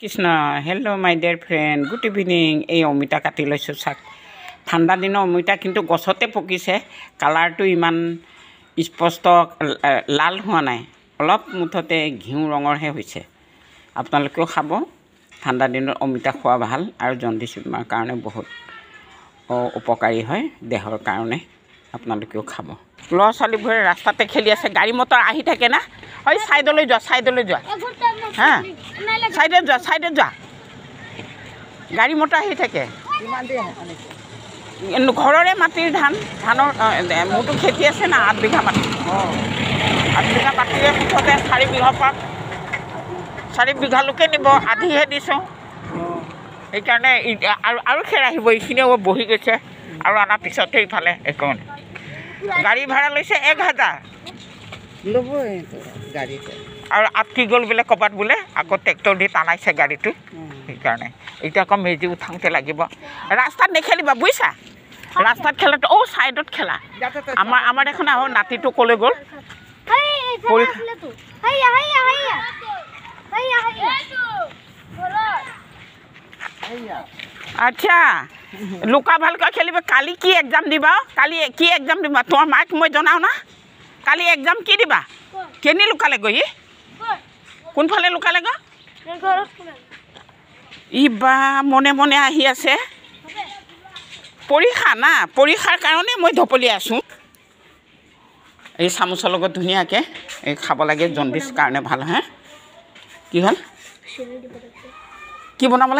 Krishna hello' মাই dear friend good evening. এই অমিতা কাটি লৈছোঁ চাক। ঠাণ্ডা দিনৰ অমিতা কিন্তু গছতে পকিছে, কালাৰটো ইমান স্পষ্ট লাল হোৱা নাই, অলপ মুঠতে ঘিউ ৰঙৰহে হৈছে। আপোনালোকেও খাব, ঠাণ্ডা দিনত অমিতা খোৱা ভাল আৰু জণ্ডিছ বেমাৰৰ কাৰণে বহুত উপকাৰী হয় দেহৰ কাৰণে, আপোনালোকেও খাব। ল'ৰা ছোৱালীবোৰে ৰাস্তাতে খেলি আছে, গাড়ী মটৰ আহি থাকে না। হয় ছাইডলৈ যোৱা, ছাইডলৈ যোৱা, হা ছাইডত যোৱা, ছাইডত যোৱা, গাড়ী মটৰ আহি থাকে। ঘৰৰে মাটিৰ ধানৰ মোৰতো খেতি আছে না, 8 বিঘা মাটি। 8 বিঘা মাটিৰে মুঠতে 4 বিঘাৰ পৰা 4 বিঘালৈকে নিব, আধিহে দিছোঁ। সেইকাৰণে আৰু খেৰ আহিব, এইখিনিও বহি গৈছে আৰু অনাৰ পিছতে ইফালে একো গাড়ী ভাড়া লৈছে 1000 ল'বই গাড়ীতে। আৰু আটকি গ'ল বোলে ক'ৰবাত বোলে, আকৌ ট্ৰেক্টৰ দি টানাইছে গাড়ীটো। সেইকাৰণে এতিয়া আকৌ মেজি উঠাওঁতে লাগিব। ৰাস্তাত নেখেলিবা বুজিছা, ৰাস্তাত খেলাটো ছাইডত খেলা। আমাৰ এখন নাতিটো ক'লৈ গ'ল? আচ্ছা লুকা ভালকৈ খেলিবা। কালি কি এক্সাম দিবা? কালি কি এক্সাম দিবা? তোমাৰ মাক মই জনাওঁ না, কালি এক্সাম কি দিবা? কেনি লুকালে গৈ? কোনফালে লুকালে গৈ? ইবা মনে মনে আহি আছে। পৰীক্ষা না, পৰীক্ষাৰ কাৰণে মই ধপলি আছোঁ। এই চামুচৰ লগত ধুনীয়াকৈ এই খাব লাগে, জণ্ডিছ কাৰণে ভাল। হে কি হ'ল? কি বনাব লাগে?